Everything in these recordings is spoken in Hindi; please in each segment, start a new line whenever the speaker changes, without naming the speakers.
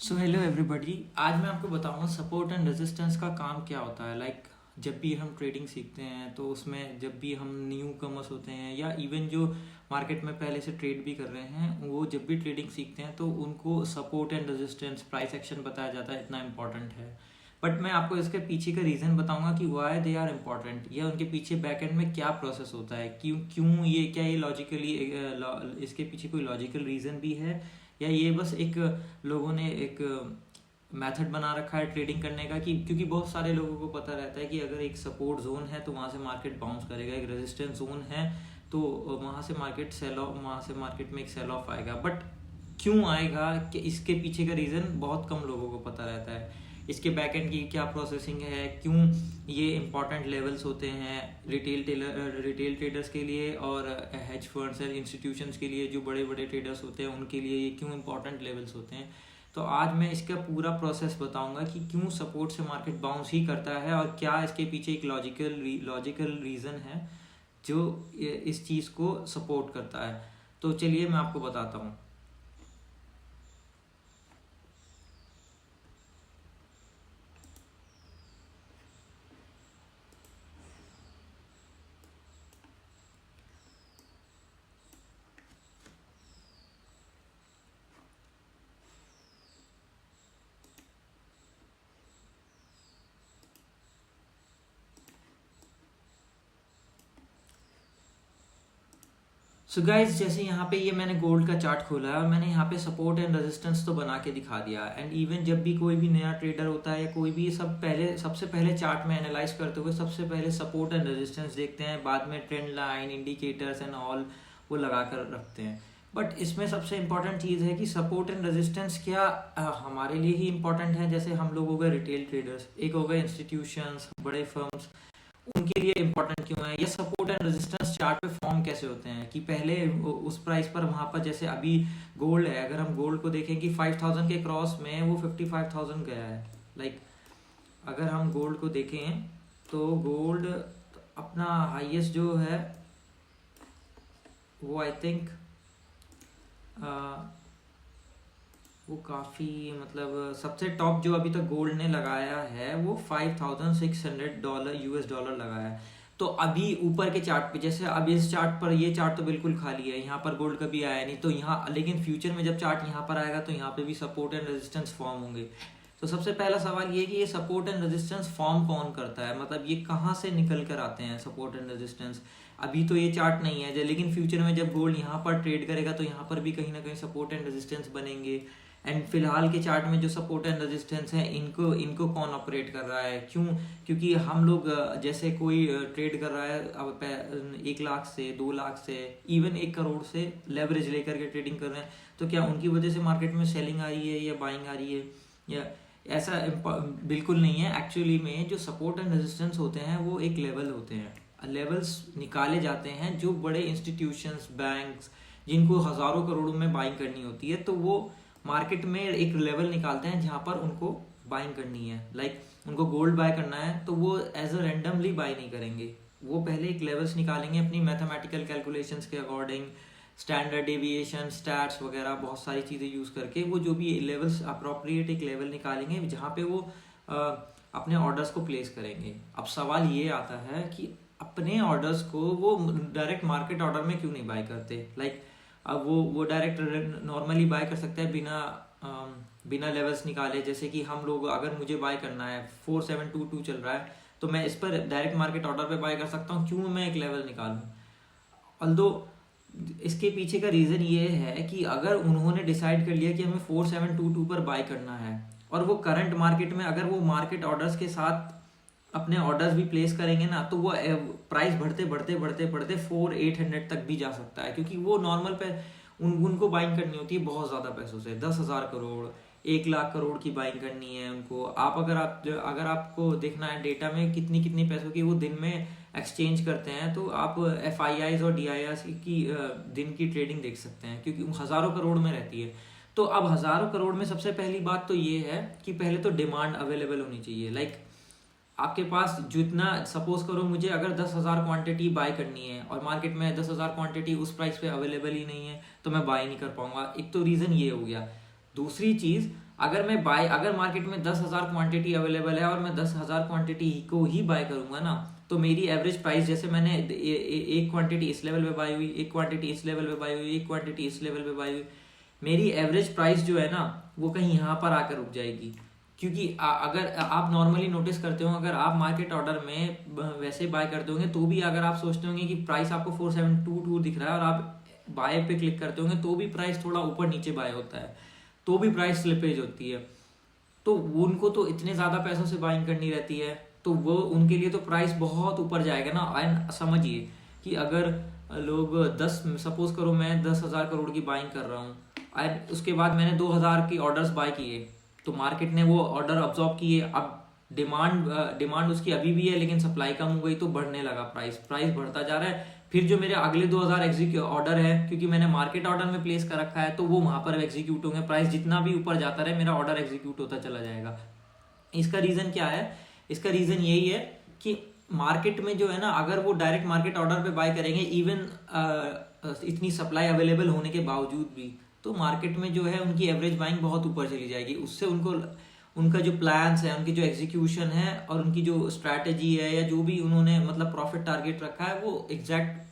सो हेलो एवरीबॉडी, आज मैं आपको बताऊंगा सपोर्ट एंड रेजिस्टेंस का काम क्या होता है। जब भी हम ट्रेडिंग सीखते हैं तो उसमें जब भी हम न्यू कमर्स होते हैं या इवन जो मार्केट में पहले से ट्रेड भी कर रहे हैं, वो जब भी ट्रेडिंग सीखते हैं तो उनको support and resistance price action बताया जाता है, इतना इंपॉर्टेंट है। बट मैं आपको इसके पीछे का रीज़न बताऊंगा कि वाई दे आर इम्पॉर्टेंट, या उनके पीछे बैक एंड में क्या प्रोसेस होता है, क्यों क्यों ये, क्या ये लॉजिकली इसके पीछे कोई लॉजिकल रीज़न भी है, या ये बस एक लोगों ने एक मेथड बना रखा है ट्रेडिंग करने का। कि क्योंकि बहुत सारे लोगों को पता रहता है कि अगर एक सपोर्ट जोन है तो वहाँ से मार्केट बाउंस करेगा, एक रेजिस्टेंस जोन है तो वहाँ से मार्केट सेल ऑफ, वहाँ से मार्केट में एक सेल ऑफ आएगा। बट क्यों आएगा, कि इसके पीछे का रीज़न बहुत कम लोगों को पता रहता है। इसके बैक एंड की क्या प्रोसेसिंग है, क्यों ये इंपॉर्टेंट लेवल्स होते हैं रिटेल ट्रेडर्स के लिए और हेज फंड्स और इंस्टीट्यूशंस के लिए, जो बड़े बड़े ट्रेडर्स होते हैं उनके लिए ये क्यों इंपॉर्टेंट लेवल्स होते हैं। तो आज मैं इसका पूरा प्रोसेस बताऊंगा कि क्यों सपोर्ट से मार्केट बाउंस ही करता है और क्या इसके पीछे एक लॉजिकल रीज़न है जो इस चीज़ को सपोर्ट करता है। तो चलिए मैं आपको बताता हूँ। सो गाइज, जैसे यहाँ पे ये मैंने गोल्ड का चार्ट खोला है और मैंने यहाँ पे सपोर्ट एंड रेजिस्टेंस तो बना के दिखा दिया। एंड इवन जब भी कोई भी नया ट्रेडर होता है या कोई भी सबसे पहले चार्ट में एनालाइज करते हुए सबसे पहले सपोर्ट एंड रेजिस्टेंस देखते हैं, बाद में trend line, indicators and all वो लगा कर रखते हैं। बट इसमें सबसे इंपॉर्टेंट चीज़ है कि सपोर्ट एंड रेजिस्टेंस क्या हमारे लिए ही इंपॉर्टेंट है। जैसे हम लोग हो गए रिटेल ट्रेडर्स, एक हो गए इंस्टीट्यूशंस, बड़े फर्म्स, उनके लिए इंपॉर्टेंट क्यों है। ये सपोर्ट एंड रेजिस्टेंस चार्ट पे फॉर्म कैसे होते हैं कि पहले उस प्राइस पर वहां पर, जैसे अभी गोल्ड है, अगर हम गोल्ड को देखें कि 5000 के क्रॉस में वो 55,000 गया है। अगर हम गोल्ड को देखें तो गोल्ड अपना हाईएस्ट जो है वो आई थिंक वो काफ़ी, मतलब सबसे टॉप जो अभी तक गोल्ड ने लगाया है वो $5,600 यूएस डॉलर लगाया है। तो अभी ऊपर के चार्ट पे, जैसे अब इस चार्ट पर, ये चार्ट तो बिल्कुल खाली है, यहाँ पर गोल्ड कभी आया नहीं, तो यहाँ लेकिन फ्यूचर में जब चार्ट यहाँ पर आएगा तो यहाँ पे भी सपोर्ट एंड रेजिस्टेंस फॉर्म होंगे। तो सबसे पहला सवाल ये कि ये सपोर्ट एंड रेजिस्टेंस फॉर्म कौन करता है, मतलब ये कहाँ से निकल कर आते हैं सपोर्ट एंड रेजिस्टेंस। अभी तो ये चार्ट नहीं है, लेकिन फ्यूचर में जब गोल्ड यहाँ पर ट्रेड करेगा तो यहाँ पर भी कहीं ना कहीं सपोर्ट एंड रेजिस्टेंस बनेंगे। एंड फिलहाल के चार्ट में जो सपोर्ट एंड रेजिस्टेंस है, इनको इनको कौन ऑपरेट कर रहा है, क्यों? क्योंकि हम लोग जैसे कोई ट्रेड कर रहा है अब 1 लाख से, 2 लाख से, इवन 1 करोड़ से लेवरेज लेकर के ट्रेडिंग कर रहे हैं, तो क्या उनकी वजह से मार्केट में सेलिंग आ रही है या बाइंग आ रही है? या ऐसा बिल्कुल नहीं है। एक्चुअली में जो सपोर्ट एंड रेजिस्टेंस होते हैं वो एक लेवल होते हैं, लेवल्स निकाले जाते हैं जो बड़े इंस्टीट्यूशंस, बैंक्स, जिनको हज़ारों करोड़ों में बाइंग करनी होती है, तो वो मार्केट में एक लेवल निकालते हैं जहाँ पर उनको बाइंग करनी है। उनको गोल्ड बाय करना है तो वो एज अ रैंडमली बाय नहीं करेंगे, वो पहले एक लेवल्स निकालेंगे अपनी मैथमेटिकल कैलकुलेशंस के अकॉर्डिंग, स्टैंडर्ड डेविएशन, स्टैट्स वगैरह बहुत सारी चीज़ें यूज़ करके वो जो भी लेवल्स अप्रोप्रिएट एक लेवल निकालेंगे जहाँ पे वो अपने ऑर्डर्स को प्लेस करेंगे। अब सवाल ये आता है कि अपने ऑर्डर्स को वो डायरेक्ट मार्केट ऑर्डर में क्यों नहीं बाय करते। अब वो डायरेक्ट नॉर्मली बाय कर सकते हैं बिना लेवल्स निकाले। जैसे कि हम लोग, अगर मुझे बाय करना है 4722 चल रहा है तो मैं इस पर डायरेक्ट मार्केट ऑर्डर पे बाय कर सकता हूँ, क्यों मैं एक लेवल निकालूं। ऑल्दो इसके पीछे का रीज़न ये है कि अगर उन्होंने डिसाइड कर लिया कि हमें 4722 पर बाय करना है और वो करंट मार्केट में, अगर वो मार्केट ऑर्डर्स के साथ अपने ऑर्डर्स भी प्लेस करेंगे ना, तो वो प्राइस बढ़ते बढ़ते बढ़ते बढ़ते 4800 तक भी जा सकता है, क्योंकि वो नॉर्मल पे उनको बाइंग करनी होती है बहुत ज़्यादा पैसों से, 10,000 करोड़, 1 लाख करोड़ की बाइंग करनी है उनको। अगर आपको देखना है डेटा में कितनी पैसों की वो दिन में एक्सचेंज करते हैं, तो आप FIIs और DIIs की दिन की ट्रेडिंग देख सकते हैं, क्योंकि हज़ारों करोड़ में रहती है। तो अब हज़ारों करोड़ में सबसे पहली बात तो ये है कि पहले तो डिमांड अवेलेबल होनी चाहिए। आपके पास जितना, सपोज करो मुझे अगर 10,000 क्वांटिटी बाय करनी है और मार्केट में 10,000 क्वांटिटी उस प्राइस पे अवेलेबल ही नहीं है, तो मैं बाय नहीं कर पाऊंगा। एक तो रीज़न ये हो गया। दूसरी चीज़, अगर मार्केट में 10,000 क्वांटिटी अवेलेबल है और मैं 10,000 क्वांटिटी को ही बाय करूंगा ना, तो मेरी एवरेज प्राइस, जैसे मैंने एक क्वांटिटी इस लेवल पे बाय हुई, एक क्वांटिटी इस लेवल पे बाय हुई, एक क्वांटिटी इस लेवल पे बाय हुई, मेरी एवरेज प्राइस जो है ना वो कहीं यहाँ पर आकर रुक जाएगी। क्योंकि अगर आप नॉर्मली नोटिस करते हो, अगर आप मार्केट ऑर्डर में वैसे बाय करते होंगे तो भी अगर आप सोचते होंगे कि प्राइस आपको 4722 दिख रहा है और आप बाय पे क्लिक करते होंगे तो भी प्राइस थोड़ा ऊपर नीचे बाय होता है, तो भी प्राइस स्लिपेज होती है। तो उनको तो इतने ज़्यादा पैसों से बाइंग करनी रहती है, तो वो उनके लिए तो प्राइस बहुत ऊपर जाएगा ना। एंड समझिए कि अगर लोग 10, सपोज करो मैं 10,000 करोड़ की बाइंग कर रहा हूँ एंड उसके बाद मैंने 2,000 की ऑर्डर्स बाय किए, तो मार्केट ने वो ऑर्डर अब्जॉर्ब किए। अब डिमांड उसकी अभी भी है लेकिन सप्लाई कम हो गई तो बढ़ने लगा प्राइस बढ़ता जा रहा है। फिर जो मेरे अगले 2,000 ऑर्डर है, क्योंकि मैंने मार्केट ऑर्डर में प्लेस कर रखा है, तो वो वहां पर एग्जीक्यूट होंगे। प्राइस जितना भी ऊपर जाता रहे मेरा ऑर्डर एग्जीक्यूट होता चला जाएगा। इसका रीजन क्या है? इसका रीजन यही है कि मार्केट में जो है ना, अगर वो डायरेक्ट मार्केट ऑर्डर पे बाय करेंगे, इवन इतनी सप्लाई अवेलेबल होने के बावजूद भी, तो मार्केट में जो है उनकी एवरेज बाइंग बहुत ऊपर चली जाएगी। उससे उनका जो प्लान्स है, उनकी जो एग्जीक्यूशन है और उनकी जो स्ट्रैटेजी है या जो भी उन्होंने मतलब प्रॉफिट टारगेट रखा है, वो एग्जैक्ट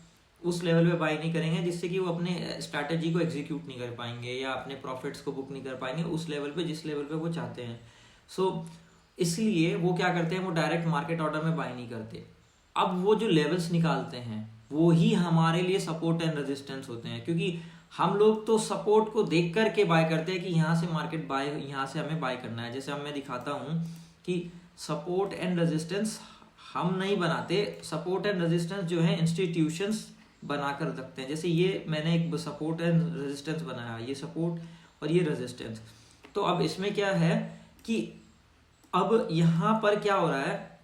उस लेवल पे बाय नहीं करेंगे, जिससे कि वो अपने स्ट्रैटेजी को एग्जीक्यूट नहीं कर पाएंगे या अपने प्रॉफिट्स को बुक नहीं कर पाएंगे उस लेवल पे जिस लेवल पे वो चाहते हैं। सो इसलिए वो क्या करते हैं, वो डायरेक्ट मार्केट ऑर्डर में बाय नहीं करते। अब वो जो लेवल्स निकालते हैं वो ही हमारे लिए सपोर्ट एंड रेजिस्टेंस होते हैं, क्योंकि हम लोग तो सपोर्ट को देख करके बाय करते हैं कि यहाँ से मार्केट बाय, यहाँ से हमें बाय करना है। जैसे अब मैं दिखाता हूँ कि सपोर्ट एंड रेजिस्टेंस हम नहीं बनाते, सपोर्ट एंड रेजिस्टेंस जो है इंस्टीट्यूशंस बनाकर रखते हैं। जैसे ये मैंने एक सपोर्ट एंड रेजिस्टेंस बनाया, ये सपोर्ट और ये रेजिस्टेंस। तो अब इसमें क्या है कि अब यहाँ पर क्या हो रहा है,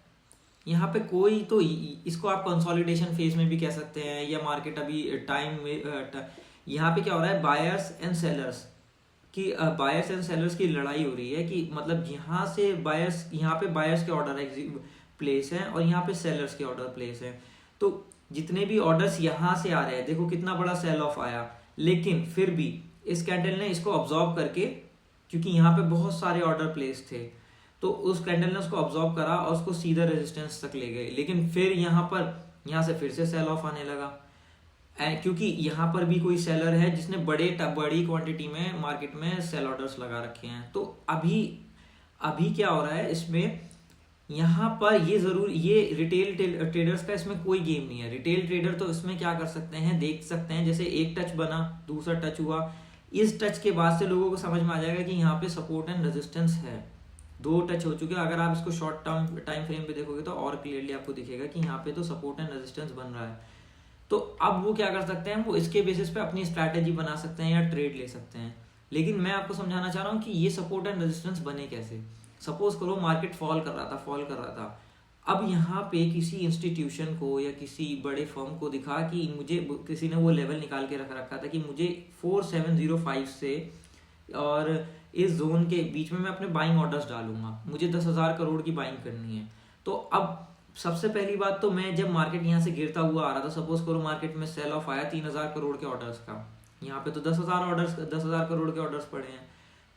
यहाँ पे कोई तो इसको आप कंसोलिडेशन फेज में भी कह सकते हैं या मार्केट अभी टाइम में, यहाँ पे क्या हो रहा है, बायर्स एंड सेलर्स की लड़ाई हो रही है कि मतलब यहाँ से बायर्स, यहाँ पे बायर्स के ऑर्डर प्लेस हैं और यहाँ पे सेलर्स के ऑर्डर प्लेस हैं। तो जितने भी ऑर्डर्स यहाँ से आ रहे हैं, देखो कितना बड़ा सेल ऑफ आया, लेकिन फिर भी इस कैंडल ने इसको ऑब्जॉर्व करके, क्योंकि यहाँ पे बहुत सारे ऑर्डर प्लेस थे, तो उस कैंडल ने उसको ऑब्जॉर्व करा और उसको सीधा रेजिस्टेंस तक ले गए। लेकिन फिर यहाँ से फिर से सेल ऑफ आने लगा, क्योंकि यहाँ पर भी कोई सेलर है जिसने बड़ी क्वांटिटी में मार्केट में सेल ऑर्डर्स लगा रखे हैं। तो अभी क्या हो रहा है इसमें, यहाँ पर ये रिटेल ट्रेडर्स का इसमें कोई गेम नहीं है। रिटेल ट्रेडर तो इसमें क्या कर सकते हैं, देख सकते हैं, जैसे एक टच बना, दूसरा टच हुआ, इस टच के बाद से लोगों को समझ में आ जाएगा कि यहाँ पे सपोर्ट एंड रेजिस्टेंस है। 2 टच हो चुके हैं। अगर आप इसको शॉर्ट टाइम फ्रेम पे देखोगे तो और क्लियरली आपको दिखेगा कि यहाँ पे तो सपोर्ट एंड रेजिस्टेंस बन रहा है। तो अब वो क्या कर सकते हैं, वो इसके बेसिस पे अपनी स्ट्रैटेजी बना सकते हैं या ट्रेड ले सकते हैं। लेकिन मैं आपको समझाना चाह रहा हूँ कि ये सपोर्ट एंड रेजिस्टेंस बने कैसे। सपोज करो मार्केट फॉल कर रहा था, अब यहाँ पे किसी इंस्टीट्यूशन को या किसी बड़े फर्म को दिखा कि मुझे, किसी ने वो लेवल निकाल के रख रखा था कि मुझे 4705 से और इस जोन के बीच में मैं अपने बाइंग ऑर्डर्स डालूंगा, मुझे 10,000 करोड़ की बाइंग करनी है। तो अब सबसे पहली बात तो मैं जब मार्केट यहाँ से गिरता हुआ आ रहा था, सपोज करो मार्केट में सेल ऑफ आया 3,000 करोड़ के ऑर्डर्स का, यहाँ पे तो 10,000 करोड़ के ऑर्डर्स पड़े हैं।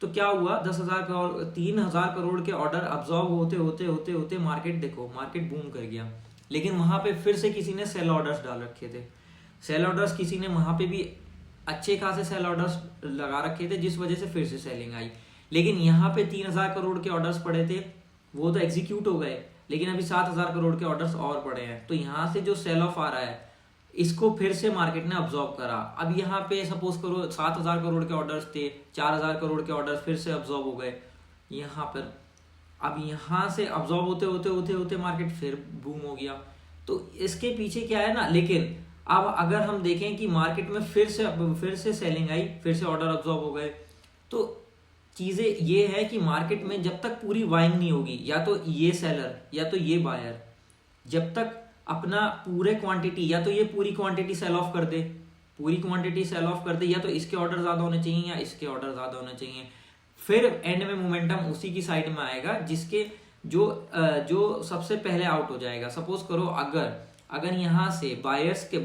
तो क्या हुआ, 3,000 करोड़ के ऑर्डर अब्जॉर्ब होते होते मार्केट बूम कर गया। लेकिन वहां पे फिर से किसी ने सेल ऑर्डर्स डाल रखे थे, सेल ऑर्डर्स किसी ने वहां पे भी अच्छे खासे सेल ऑर्डर्स लगा रखे थे, जिस वजह से फिर से सेलिंग आई। लेकिन यहाँ पे 3,000 करोड़ के ऑर्डर्स पड़े थे, वो तो एग्जीक्यूट हो गए, लेकिन अभी 7,000 करोड़ के ऑर्डर्स और पड़े हैं। तो यहाँ से जो सेल ऑफ आ रहा है, इसको फिर से मार्केट ने अब्जॉर्ब करा। अब यहाँ पे सपोज करो 7,000 करोड़ के ऑर्डर्स थे, 4,000 करोड़ के ऑर्डर्स फिर से अब्जॉर्ब हो गए यहाँ पर। अब यहाँ से अब्जॉर्ब होते मार्केट फिर बूम हो गया। तो इसके पीछे क्या है ना, लेकिन अब अगर हम देखें कि मार्केट में फिर से सेलिंग आई, फिर से ऑर्डर अब्जॉर्ब हो गए, तो चीजें ये है कि मार्केट में जब तक पूरी बाइंग नहीं होगी, या तो ये सेलर या तो ये बायर, जब तक अपना पूरे क्वांटिटी, या तो ये पूरी क्वांटिटी सेल ऑफ कर दे, या तो इसके ऑर्डर ज्यादा होने चाहिए या इसके ऑर्डर ज्यादा होने चाहिए, फिर एंड में मोमेंटम उसी की साइड में आएगा जिसके जो सबसे पहले आउट हो जाएगा। सपोज करो अगर यहाँ से बायर्स के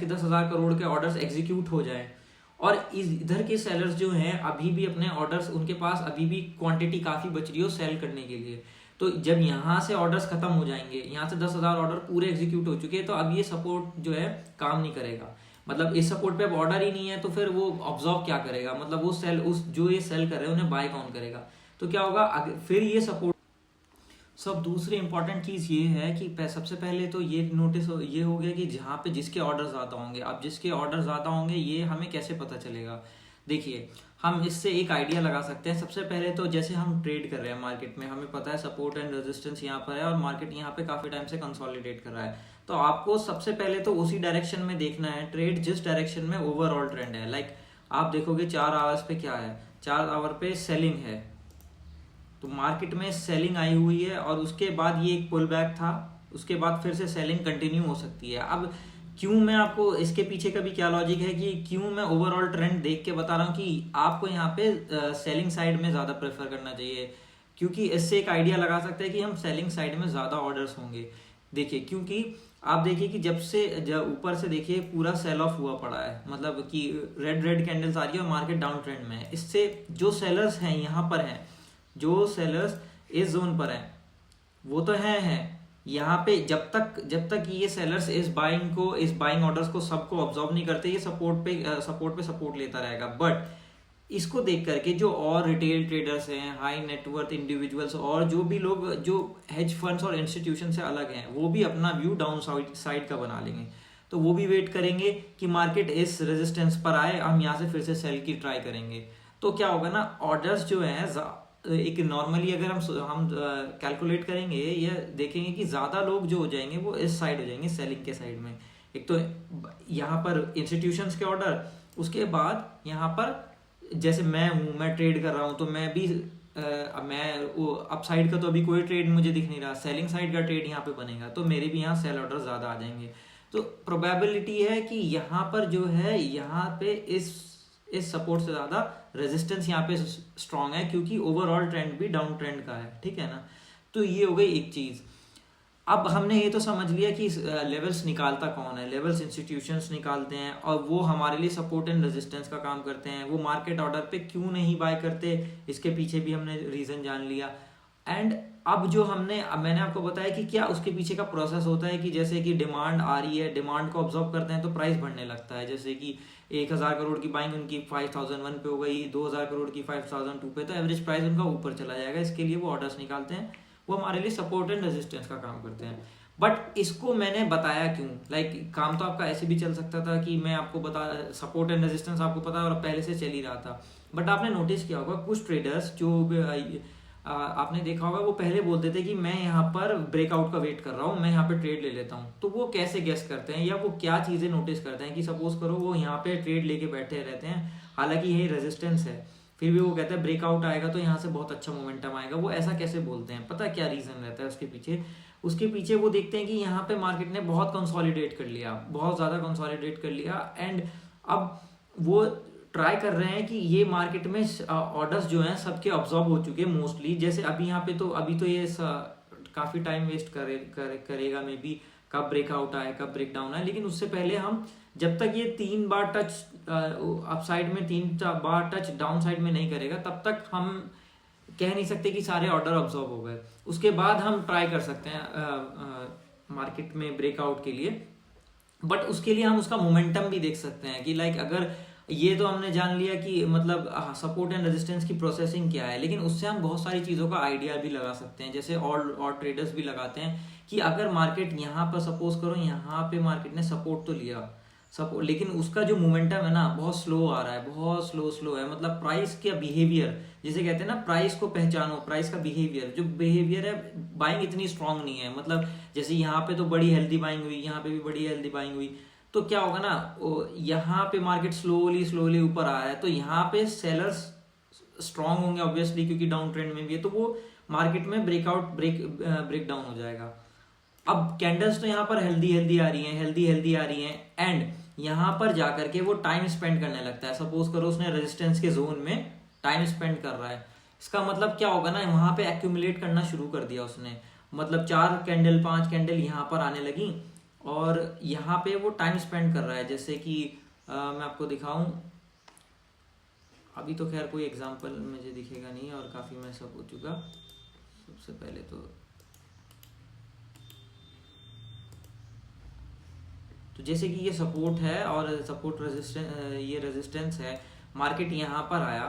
10,000 करोड़ के ऑर्डर्स एग्जीक्यूट हो जाए और इधर के सेलर्स जो हैं अभी भी अपने ऑर्डर्स, उनके पास अभी भी क्वांटिटी काफ़ी बच रही हो सेल करने के लिए। तो जब यहाँ से ऑर्डर्स खत्म हो जाएंगे, यहाँ से 10,000 ऑर्डर पूरे एग्जीक्यूट हो चुके हैं, तो अब ये सपोर्ट जो है काम नहीं करेगा। मतलब इस सपोर्ट पे अब ऑर्डर ही नहीं है, तो फिर वो ऑब्जॉर्व क्या करेगा, मतलब वो सेल, उस जो ये सेल कर रहे हैं उन्हें बाय कौन करेगा। तो क्या होगा फिर ये सपोर्ट। सब दूसरी इंपॉर्टेंट चीज़ ये है कि सबसे पहले तो ये नोटिस ये हो गया कि जहाँ पे जिसके ऑर्डर ज़्यादा होंगे, अब जिसके ऑर्डर ज़्यादा होंगे ये हमें कैसे पता चलेगा। देखिए हम इससे एक आइडिया लगा सकते हैं। सबसे पहले तो जैसे हम ट्रेड कर रहे हैं मार्केट में, हमें पता है सपोर्ट एंड रेजिस्टेंस यहाँ पर है और मार्केट यहाँ पे काफ़ी टाइम से कंसोलिडेट कर रहा है। तो आपको सबसे पहले तो उसी डायरेक्शन में देखना है ट्रेड, जिस डायरेक्शन में ओवरऑल ट्रेंड है। लाइक आप देखोगे 4 आवर्स पे क्या है, 4 आवर पे सेलिंग है, तो मार्केट में सेलिंग आई हुई है और उसके बाद ये एक पुल बैक था, उसके बाद फिर से सेलिंग कंटिन्यू हो सकती है। अब क्यों, मैं आपको इसके पीछे का भी क्या लॉजिक है कि क्यों मैं ओवरऑल ट्रेंड देख के बता रहा हूँ कि आपको यहाँ पे सेलिंग साइड में ज़्यादा प्रेफर करना चाहिए, क्योंकि इससे एक आइडिया लगा सकते हैं कि हम सेलिंग साइड में ज़्यादा ऑर्डर्स होंगे। देखिए क्योंकि आप देखिए कि जब ऊपर से देखिए पूरा सेल ऑफ हुआ पड़ा है, मतलब कि रेड रेड कैंडल्स आ रही है और मार्केट डाउन ट्रेंड में है। इससे जो सेलर्स हैं यहाँ पर हैं, जो सेलर्स इस जोन पर हैं वो तो हैं यहाँ पे, जब तक ये सेलर्स इस बाइंग ऑर्डर्स को सबको ऑब्जॉर्व नहीं करते, ये सपोर्ट लेता रहेगा। बट इसको देख करके जो और रिटेल ट्रेडर्स हैं, हाई नेटवर्थ इंडिविजुअल्स और जो भी लोग जो हेज फंड्स और इंस्टीट्यूशन से अलग हैं, वो भी अपना व्यू डाउन साइड का बना लेंगे। तो वो भी वेट करेंगे कि मार्केट इस रेजिस्टेंस पर आए, हम यहाँ से फिर से सेल की ट्राई करेंगे। तो क्या होगा ना, ऑर्डर्स जो हैं एक नॉर्मली अगर हम कैलकुलेट करेंगे या देखेंगे कि ज़्यादा लोग जो हो जाएंगे वो इस साइड हो जाएंगे, सेलिंग के साइड में। एक तो यहाँ पर इंस्टीट्यूशंस के ऑर्डर, उसके बाद यहाँ पर जैसे मैं ट्रेड कर रहा हूँ, तो मैं भी मैं वो अप साइड का तो अभी कोई ट्रेड मुझे दिख नहीं रहा, सेलिंग साइड का ट्रेड यहाँ पे बनेगा, तो मेरे भी यहाँ सेल ऑर्डर ज़्यादा आ जाएंगे। तो प्रोबेबिलिटी है कि यहाँ पर जो है, यहाँ पे इस सपोर्ट से ज़्यादा रेजिस्टेंस यहाँ पे स्ट्रांग है, क्योंकि ओवरऑल ट्रेंड भी डाउन ट्रेंड का है, ठीक है ना। तो ये हो गई एक चीज़। अब हमने ये तो समझ लिया कि लेवल्स निकालता कौन है, लेवल्स इंस्टीट्यूशंस निकालते हैं और वो हमारे लिए सपोर्ट एंड रेजिस्टेंस का काम करते हैं। वो मार्केट ऑर्डर पे क्यों नहीं बाय करते, इसके पीछे भी हमने रीज़न जान लिया। एंड अब जो मैंने आपको बताया कि क्या उसके पीछे का प्रोसेस होता है कि जैसे कि डिमांड आ रही है, डिमांड को ऑब्जर्व करते हैं तो प्राइस बढ़ने लगता है। जैसे कि 1,000 करोड़ की बाइंग उनकी 5,001 पे हो गई, 2,000 करोड़ की 5,002 पे, तो एवरेज प्राइस उनका ऊपर चला जाएगा। इसके लिए वो ऑर्डर्स निकालते हैं, वो हमारे लिए सपोर्ट एंड रेजिस्टेंस का काम करते हैं। बट इसको मैंने बताया क्यों, काम तो आपका ऐसे भी चल सकता था कि मैं आपको सपोर्ट एंड रेजिस्टेंस आपको पता है और पहले से चल ही रहा था। बट आपने नोटिस किया होगा कुछ ट्रेडर्स जो आपने देखा होगा, वो पहले बोलते थे कि मैं यहाँ पर ब्रेकआउट का वेट कर रहा हूँ, मैं यहाँ पे ट्रेड ले लेता हूँ। तो वो कैसे गेस करते हैं या वो क्या चीज़ें नोटिस करते हैं कि सपोज करो वो यहाँ पे ट्रेड लेके बैठे रहते हैं, हालांकि ये रेजिस्टेंस है, फिर भी वो कहते हैं ब्रेकआउट आएगा तो यहाँ से बहुत अच्छा मोमेंटम आएगा। वो ऐसा कैसे बोलते हैं, पता क्या रीज़न रहता है उसके पीछे वो देखते हैं कि यहाँ पे मार्केट ने बहुत कंसोलिडेट कर लिया, बहुत ज़्यादा कंसोलिडेट कर लिया, एंड अब वो ट्राई कर रहे हैं कि ये मार्केट में ऑर्डर्स जो हैं सबके ऑब्जॉर्व हो चुके हैं मोस्टली। जैसे अभी यहाँ पे तो अभी तो ये काफ़ी टाइम वेस्ट करेगा मे बी, कब ब्रेकआउट आए कब ब्रेक डाउन आए। लेकिन उससे पहले हम जब तक ये 3 बार टच अप साइड में 3 बार टच डाउन साइड में नहीं करेगा, तब तक हम कह नहीं सकते कि सारे ऑर्डर ऑब्जॉर्व हो गए। उसके बाद हम ट्राई कर सकते हैं मार्केट में ब्रेकआउट के लिए। बट उसके लिए हम उसका मोमेंटम भी देख सकते हैं कि अगर ये तो हमने जान लिया कि मतलब सपोर्ट एंड रेजिस्टेंस की प्रोसेसिंग क्या है, लेकिन उससे हम बहुत सारी चीज़ों का आइडिया भी लगा सकते हैं। जैसे और ट्रेडर्स भी लगाते हैं कि अगर मार्केट यहाँ पर सपोज करो यहाँ पे मार्केट ने सपोर्ट तो लिया, लेकिन उसका जो मोमेंटम है ना बहुत स्लो आ रहा है, बहुत स्लो है। मतलब प्राइस का बिहेवियर, जिसे कहते हैं ना प्राइस को पहचानो, प्राइस का बिहेवियर, जो बिहेवियर है, बाइंग इतनी स्ट्रांग नहीं है। मतलब जैसे यहाँ पे तो बड़ी हेल्दी बाइंग हुई, यहाँ पे भी बड़ी हेल्दी बाइंग हुई, तो क्या होगा ना, यहाँ पे मार्केट स्लोली ऊपर आ रहा है, तो यहाँ पे सेलर्स स्ट्रांग होंगे ऑब्वियसली, क्योंकि डाउन ट्रेंड में भी है, तो वो मार्केट में ब्रेक डाउन हो जाएगा। अब कैंडल्स तो यहाँ पर हेल्दी आ रही हैं, एंड यहाँ पर जाकर के वो टाइम स्पेंड करने लगता है। सपोज करो उसने रेजिस्टेंस के जोन में टाइम स्पेंड कर रहा है, इसका मतलब क्या होगा ना, वहां पे एक्यूमुलेट करना शुरू कर दिया उसने। मतलब 4 कैंडल 5 कैंडल यहाँ पर आने लगी और यहाँ पे वो टाइम स्पेंड कर रहा है। जैसे कि मैं आपको दिखाऊं, अभी तो खैर कोई एग्जांपल मुझे दिखेगा नहीं और काफ़ी मैं सब हो चुका। सबसे पहले तो जैसे कि ये सपोर्ट है और सपोर्ट रेजिस्टेंस, ये रेजिस्टेंस है। मार्केट यहाँ पर आया,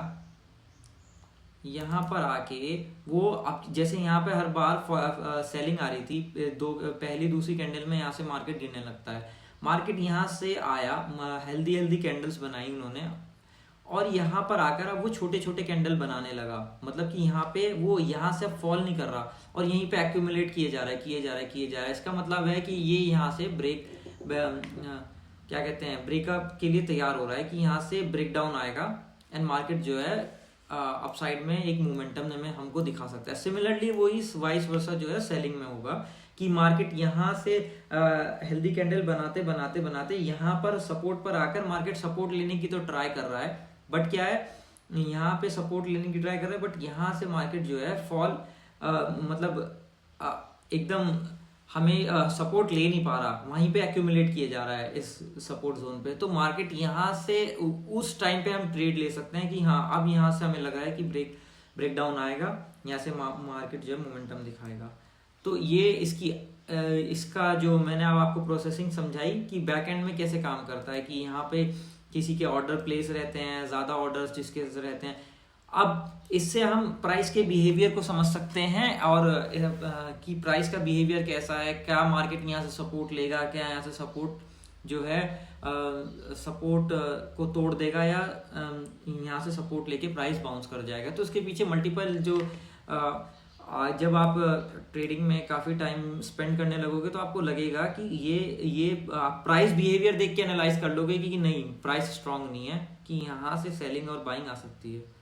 यहाँ पर आके वो अब जैसे यहाँ पे हर बार सेलिंग आ रही थी, पहली दूसरी कैंडल में यहाँ से मार्केट गिरने लगता है। मार्केट यहाँ से आया, हेल्दी हेल्दी कैंडल्स बनाई उन्होंने, और यहाँ पर आकर अब वो छोटे छोटे कैंडल बनाने लगा। मतलब कि यहाँ पे वो यहाँ से अब फॉल नहीं कर रहा और यहीं पे एक्यूमुलेट किए जा रहा है, किए जा रहा है, किए जा रहा है। इसका मतलब है कि ये यहाँ से क्या कहते हैं, ब्रेकअप के लिए तैयार हो रहा है कि यहाँ से ब्रेक डाउन आएगा एंड मार्केट जो है अपसाइड में एक मोमेंटम में हमको दिखा सकता है। सिमिलरली वही वाइस वर्सा जो है सेलिंग में होगा कि मार्केट यहाँ से हेल्दी कैंडल बनाते बनाते बनाते यहाँ पर सपोर्ट पर आकर मार्केट सपोर्ट लेने की तो ट्राई कर रहा है, बट क्या है, यहाँ पे सपोर्ट लेने की ट्राई कर रहा है, बट यहाँ से मार्केट जो है फॉल मतलब एकदम हमें सपोर्ट ले नहीं पा रहा, वहीं पे एक्यूमुलेट किए जा रहा है इस सपोर्ट जोन पे। तो मार्केट यहाँ से उस टाइम पे हम ट्रेड ले सकते हैं कि हाँ अब यहाँ से हमें लग रहा है कि ब्रेक डाउन आएगा, यहाँ से मार्केट जो है मोमेंटम दिखाएगा। तो ये इसका जो मैंने अब आपको प्रोसेसिंग समझाई कि बैक एंड में कैसे काम करता है, कि यहाँ पे किसी के ऑर्डर प्लेस रहते हैं, ज़्यादा ऑर्डर्स जिसके रहते हैं। अब इससे हम प्राइस के बिहेवियर को समझ सकते हैं और कि प्राइस का बिहेवियर कैसा है, क्या मार्केट यहाँ से सपोर्ट लेगा, क्या यहाँ से सपोर्ट जो है सपोर्ट को तोड़ देगा या यहाँ से सपोर्ट लेके प्राइस बाउंस कर जाएगा। तो इसके पीछे मल्टीपल जो जब आप ट्रेडिंग में काफ़ी टाइम स्पेंड करने लगोगे तो आपको लगेगा कि ये प्राइस बिहेवियर देख के एनालाइज कर लोगे कि नहीं प्राइस स्ट्रांग नहीं है, कि यहाँ से सेलिंग और बाइंग आ सकती है।